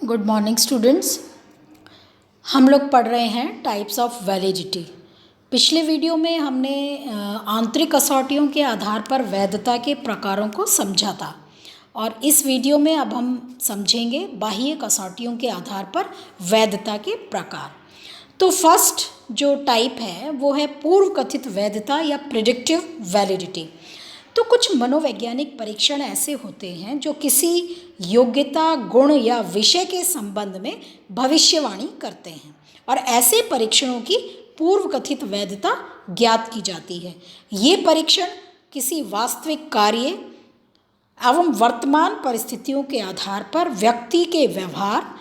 Good morning students. हम लोग पढ़ रहे हैं टाइप्स ऑफ वैलिडिटी। पिछले वीडियो में हमने आंतरिक कसौटियों के आधार पर वैधता के प्रकारों को समझा था और इस वीडियो में अब हम समझेंगे बाह्य कसौटियों के आधार पर वैधता के प्रकार। तो फर्स्ट जो टाइप है वो है पूर्व कथित वैधता या प्रिडिक्टिव वैलिडिटी। तो कुछ मनोवैज्ञानिक परीक्षण ऐसे होते हैं जो किसी योग्यता, गुण या विषय के संबंध में भविष्यवाणी करते हैं और ऐसे परीक्षणों की पूर्व कथित वैधता ज्ञात की जाती है। ये परीक्षण किसी वास्तविक कार्य एवं वर्तमान परिस्थितियों के आधार पर व्यक्ति के व्यवहार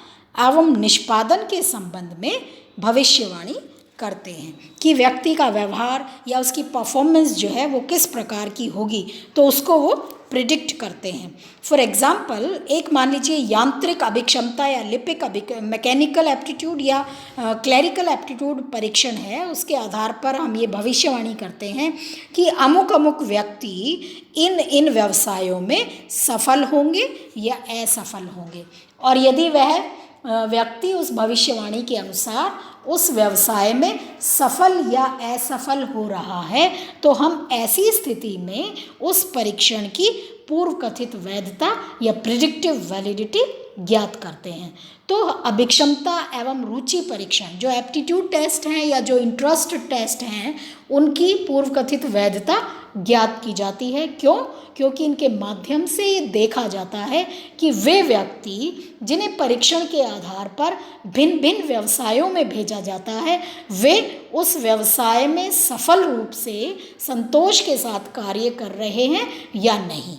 एवं निष्पादन के संबंध में भविष्यवाणी करते हैं कि व्यक्ति का व्यवहार या उसकी परफॉर्मेंस जो है वो किस प्रकार की होगी, तो उसको वो प्रिडिक्ट करते हैं। फॉर एग्जांपल एक मान लीजिए यांत्रिक अभिक्षमता या लिपिक मैकेनिकल एप्टीट्यूड या क्लैरिकल एप्टीट्यूड परीक्षण है। उसके आधार पर हम ये भविष्यवाणी करते हैं कि अमुक अमुक व्यक्ति इन व्यवसायों में सफल होंगे या असफल होंगे, और यदि वह व्यक्ति उस भविष्यवाणी के अनुसार उस व्यवसाय में सफल या असफल हो रहा है तो हम ऐसी स्थिति में उस परीक्षण की पूर्व कथित वैधता या प्रिडिक्टिव वैलिडिटी ज्ञात करते हैं। तो अभिक्षमता एवं रुचि परीक्षण जो एप्टीट्यूड टेस्ट हैं या जो इंटरेस्ट टेस्ट हैं उनकी पूर्व कथित वैधता ज्ञात की जाती है। क्यों? क्योंकि इनके माध्यम से ये देखा जाता है कि वे व्यक्ति जिन्हें परीक्षण के आधार पर भिन्न भिन्न व्यवसायों में भेजा जाता है वे उस व्यवसाय में सफल रूप से संतोष के साथ कार्य कर रहे हैं या नहीं।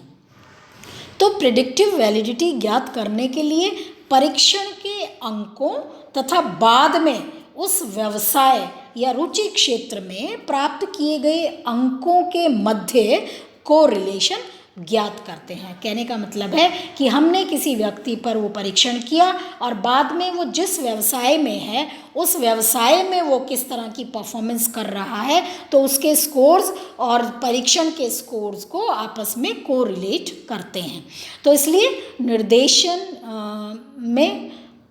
तो प्रिडिक्टिव वैलिडिटी ज्ञात करने के लिए परीक्षण के अंकों तथा बाद में उस व्यवसाय या रुचि क्षेत्र में प्राप्त किए गए अंकों के मध्य कोरिलेशन ज्ञात करते हैं। कहने का मतलब है कि हमने किसी व्यक्ति पर वो परीक्षण किया और बाद में वो जिस व्यवसाय में है उस व्यवसाय में वो किस तरह की परफॉर्मेंस कर रहा है, तो उसके स्कोर्स और परीक्षण के स्कोर्स को आपस में कोरिलेट करते हैं। तो इसलिए निर्देशन में,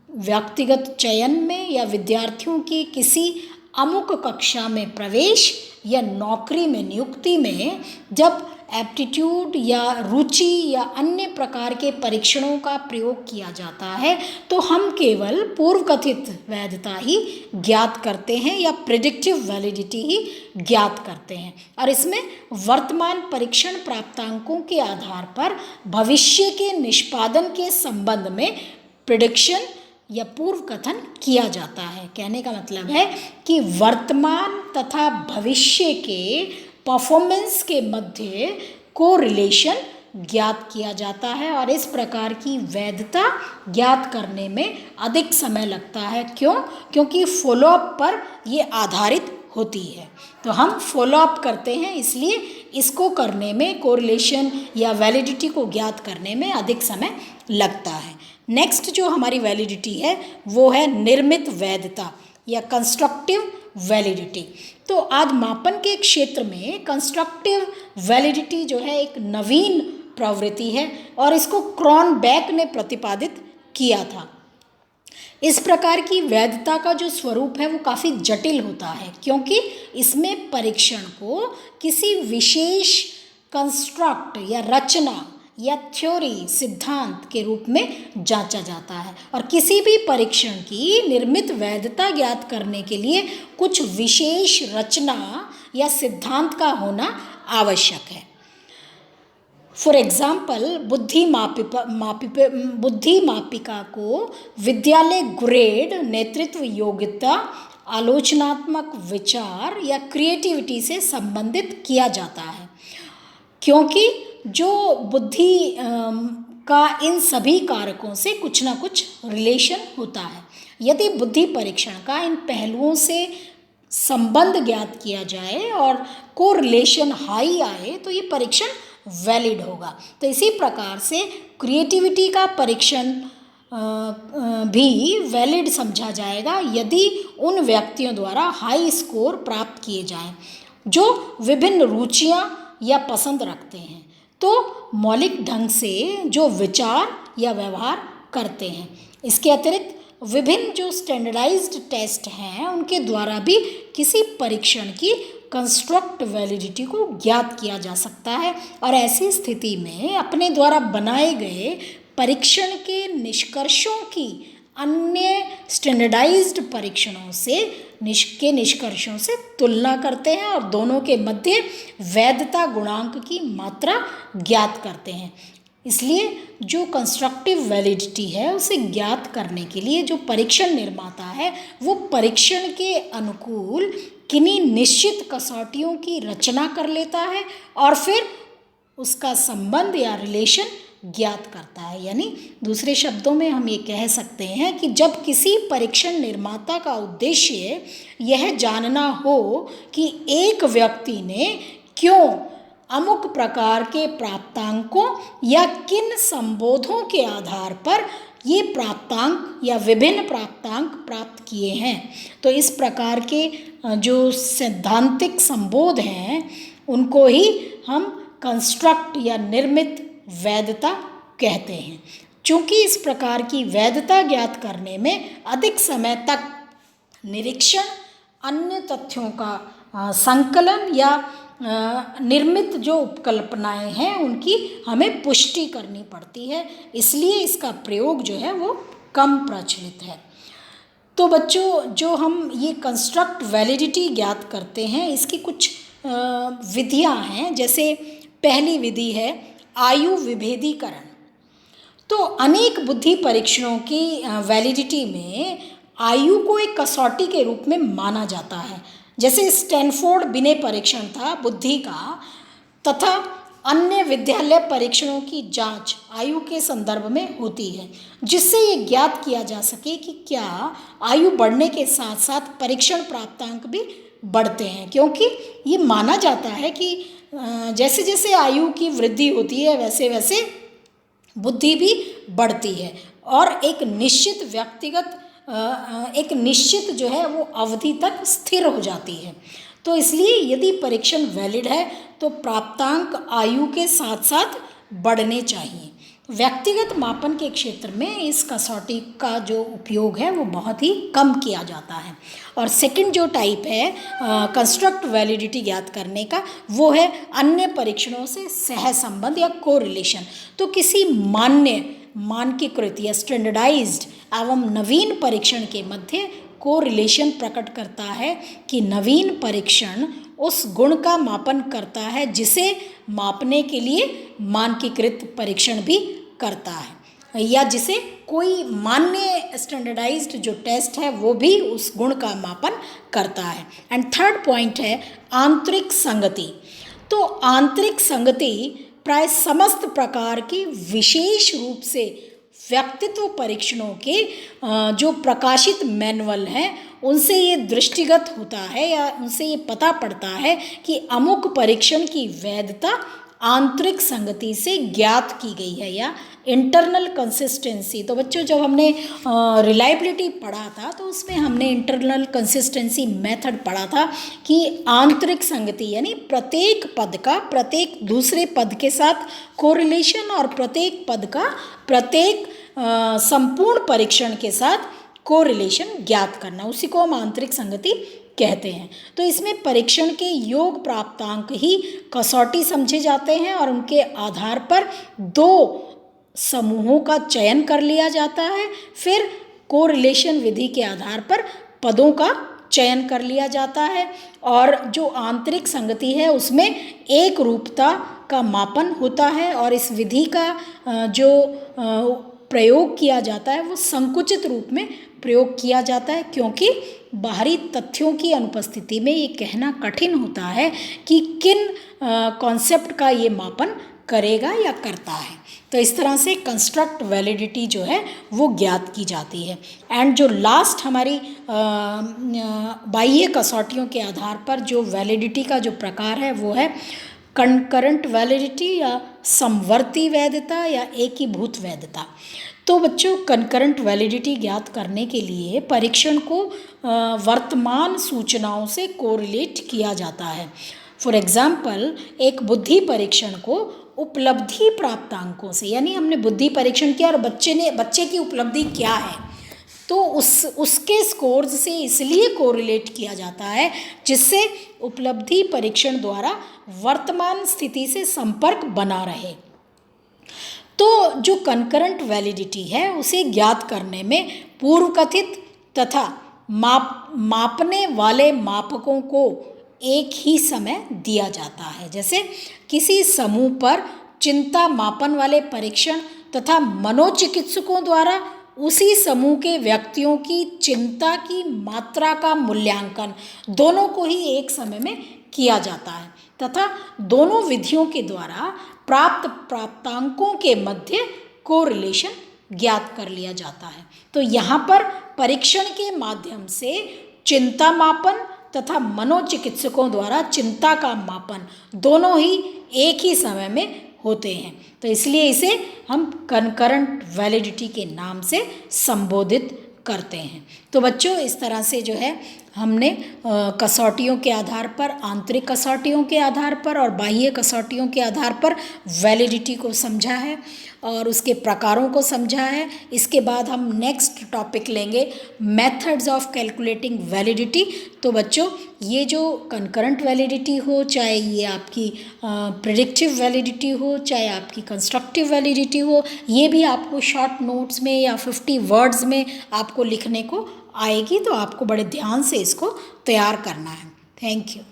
व्यक्तिगत चयन में या विद्यार्थियों की किसी अमुक कक्षा में प्रवेश या नौकरी में नियुक्ति में जब एप्टीट्यूड या रुचि या अन्य प्रकार के परीक्षणों का प्रयोग किया जाता है तो हम केवल पूर्व कथित वैधता ही ज्ञात करते हैं या प्रिडिक्टिव वैलिडिटी ही ज्ञात करते हैं, और इसमें वर्तमान परीक्षण प्राप्तांकों के आधार पर भविष्य के निष्पादन के संबंध में प्रिडिक्शन या पूर्व कथन किया जाता है। कहने का मतलब है कि वर्तमान तथा भविष्य के परफॉर्मेंस के मध्य कोरिलेशन ज्ञात किया जाता है और इस प्रकार की वैधता ज्ञात करने में अधिक समय लगता है। क्यों? क्योंकि फॉलोअप पर ये आधारित होती है। तो हम फॉलोअप करते हैं, इसलिए इसको करने में, कोरिलेशन या वैलिडिटी को ज्ञात करने में अधिक समय लगता है। नेक्स्ट जो हमारी वैलिडिटी है वो है निर्मित वैधता या कंस्ट्रक्टिव वैलिडिटी। तो आज मापन के क्षेत्र में कंस्ट्रक्टिव वैलिडिटी जो है एक नवीन प्रवृत्ति है और इसको क्रॉनबैक ने प्रतिपादित किया था। इस प्रकार की वैधता का जो स्वरूप है वो काफ़ी जटिल होता है क्योंकि इसमें परीक्षण को किसी विशेष कंस्ट्रक्ट या रचना या थ्योरी, सिद्धांत के रूप में जांचा जाता है और किसी भी परीक्षण की निर्मित वैधता ज्ञात करने के लिए कुछ विशेष रचना या सिद्धांत का होना आवश्यक है। फॉर एग्जाम्पल बुद्धि मापिका को विद्यालय ग्रेड, नेतृत्व योग्यता, आलोचनात्मक विचार या क्रिएटिविटी से संबंधित किया जाता है क्योंकि जो बुद्धि का इन सभी कारकों से कुछ ना कुछ रिलेशन होता है। यदि बुद्धि परीक्षण का इन पहलुओं से संबंध ज्ञात किया जाए और कोरिलेशन हाई आए तो ये परीक्षण वैलिड होगा। तो इसी प्रकार से क्रिएटिविटी का परीक्षण भी वैलिड समझा जाएगा यदि उन व्यक्तियों द्वारा हाई स्कोर प्राप्त किए जाएं जो विभिन्न रुचियां या पसंद रखते हैं। तो मौलिक ढंग से जो विचार या व्यवहार करते हैं। इसके अतिरिक्त विभिन्न जो स्टैंडर्डाइज्ड टेस्ट हैं उनके द्वारा भी किसी परीक्षण की कंस्ट्रक्ट वैलिडिटी को ज्ञात किया जा सकता है, और ऐसी स्थिति में अपने द्वारा बनाए गए परीक्षण के निष्कर्षों की अन्य स्टैंडर्डाइज्ड परीक्षणों से निष्कर्षों से तुलना करते हैं और दोनों के मध्य वैधता गुणांक की मात्रा ज्ञात करते हैं। इसलिए जो कंस्ट्रक्टिव वैलिडिटी है उसे ज्ञात करने के लिए जो परीक्षण निर्माता है वो परीक्षण के अनुकूल किन्हीं निश्चित कसौटियों की रचना कर लेता है और फिर उसका संबंध या रिलेशन ज्ञात करता है। यानी दूसरे शब्दों में हम ये कह सकते हैं कि जब किसी परीक्षण निर्माता का उद्देश्य यह जानना हो कि एक व्यक्ति ने क्यों अमुक प्रकार के प्राप्तांकों या किन संबोधों के आधार पर ये प्राप्तांक या विभिन्न प्राप्तांक प्राप्त किए हैं, तो इस प्रकार के जो सैद्धांतिक संबोध हैं उनको ही हम कंस्ट्रक्ट या निर्मित वैधता कहते हैं। चूँकि इस प्रकार की वैधता ज्ञात करने में अधिक समय तक निरीक्षण, अन्य तथ्यों का संकलन या निर्मित जो उपकल्पनाएं हैं उनकी हमें पुष्टि करनी पड़ती है, इसलिए इसका प्रयोग जो है वो कम प्रचलित है। तो बच्चों, जो हम ये कंस्ट्रक्ट वैलिडिटी ज्ञात करते हैं इसकी कुछ विधियां हैं। जैसे पहली विधि है आयु विभेदीकरण। तो अनेक बुद्धि परीक्षणों की वैलिडिटी में आयु को एक कसौटी के रूप में माना जाता है। जैसे स्टैनफोर्ड बिने परीक्षण था बुद्धि का, तथा अन्य विद्यालय परीक्षणों की जांच आयु के संदर्भ में होती है, जिससे ये ज्ञात किया जा सके कि क्या आयु बढ़ने के साथ साथ परीक्षण प्राप्तांक भी बढ़ते हैं, क्योंकि ये माना जाता है कि जैसे जैसे आयु की वृद्धि होती है वैसे वैसे बुद्धि भी बढ़ती है और एक निश्चित जो है वो अवधि तक स्थिर हो जाती है। तो इसलिए यदि परीक्षण वैलिड है तो प्राप्तांक आयु के साथ साथ बढ़ने चाहिए। व्यक्तिगत मापन के क्षेत्र में इस कसौटी का जो उपयोग है वो बहुत ही कम किया जाता है। और सेकंड जो टाइप है कंस्ट्रक्ट वैलिडिटी ज्ञात करने का, वो है अन्य परीक्षणों से सहसंबंध या कोरिलेशन। तो किसी मानकीकृत या स्टैंडर्डाइज्ड एवं नवीन परीक्षण के मध्य कोरिलेशन प्रकट करता है कि नवीन परीक्षण उस गुण का मापन करता है जिसे मापने के लिए मानकीकृत परीक्षण भी करता है, या जिसे कोई मान्य स्टैंडर्डाइज्ड जो टेस्ट है वो भी उस गुण का मापन करता है। एंड थर्ड पॉइंट है आंतरिक संगति। तो आंतरिक संगति प्राय समस्त प्रकार की विशेष रूप से व्यक्तित्व परीक्षणों के जो प्रकाशित मैनुअल हैं उनसे ये दृष्टिगत होता है या उनसे ये पता पड़ता है कि अमुक परीक्षण की वैधता आंतरिक संगति से ज्ञात की गई है या इंटरनल कंसिस्टेंसी। तो बच्चों, जब हमने रिलायबिलिटी पढ़ा था तो उसमें हमने इंटरनल कंसिस्टेंसी मेथड पढ़ा था कि आंतरिक संगति यानी प्रत्येक पद का प्रत्येक दूसरे पद के साथ कोरिलेशन और प्रत्येक पद का प्रत्येक संपूर्ण परीक्षण के साथ कोरिलेशन ज्ञात करना, उसी को हम आंतरिक संगति कहते हैं। तो इसमें परीक्षण के योग प्राप्तांक ही कसौटी समझे जाते हैं और उनके आधार पर दो समूहों का चयन कर लिया जाता है। फिर कोरिलेशन विधि के आधार पर पदों का चयन कर लिया जाता है और जो आंतरिक संगति है उसमें एक रूपता का मापन होता है और इस विधि का जो प्रयोग किया जाता है वो संकुचित रूप में प्रयोग किया जाता है, क्योंकि बाहरी तथ्यों की अनुपस्थिति में ये कहना कठिन होता है कि किन कॉन्सेप्ट का ये मापन करेगा या करता है। तो इस तरह से कंस्ट्रक्ट वैलिडिटी जो है वो ज्ञात की जाती है। एंड जो लास्ट हमारी बाह्य कसौटियों के आधार पर जो वैलिडिटी का जो प्रकार है वो है कंकरेंट वैलिडिटी या समवर्ती वैधता या एकीभूत वैधता। तो बच्चों, कंकरेंट वैलिडिटी ज्ञात करने के लिए परीक्षण को वर्तमान सूचनाओं से कोरिलेट किया जाता है। फॉर एग्जाम्पल, एक बुद्धि परीक्षण को उपलब्धि प्राप्तांकों से, यानी हमने बुद्धि परीक्षण किया और बच्चे की उपलब्धि क्या है, तो उसके स्कोर्स से इसलिए कोरिलेट किया जाता है जिससे उपलब्धि परीक्षण द्वारा वर्तमान स्थिति से संपर्क बना रहे। तो जो कंकरेंट वैलिडिटी है उसे ज्ञात करने में पूर्व कथित तथा मापने वाले मापकों को एक ही समय दिया जाता है। जैसे किसी समूह पर चिंता मापन वाले परीक्षण तथा मनोचिकित्सकों द्वारा उसी समूह के व्यक्तियों की चिंता की मात्रा का मूल्यांकन दोनों को ही एक समय में किया जाता है तथा दोनों विधियों के द्वारा प्राप्त प्राप्तांकों के मध्य कोरिलेशन ज्ञात कर लिया जाता है। तो यहाँ पर परीक्षण के माध्यम से चिंता मापन तथा मनोचिकित्सकों द्वारा चिंता का मापन दोनों ही एक ही समय में होते हैं, तो इसलिए इसे हम कंकरेंट वैलिडिटी के नाम से संबोधित करते हैं। तो बच्चों, इस तरह से जो है हमने कसौटियों के आधार पर, आंतरिक कसौटियों के आधार पर और बाह्य कसौटियों के आधार पर वैलिडिटी को समझा है और उसके प्रकारों को समझा है। इसके बाद हम नेक्स्ट टॉपिक लेंगे मेथड्स ऑफ कैलकुलेटिंग वैलिडिटी। तो बच्चों, ये जो कंकरेंट वैलिडिटी हो, चाहे ये आपकी प्रेडिक्टिव वैलिडिटी हो, चाहे आपकी कंस्ट्रक्टिव वैलिडिटी हो, ये भी आपको शॉर्ट नोट्स में या 50 वर्ड्स में आपको लिखने को आएगी, तो आपको बड़े ध्यान से इसको तैयार करना है। Thank you.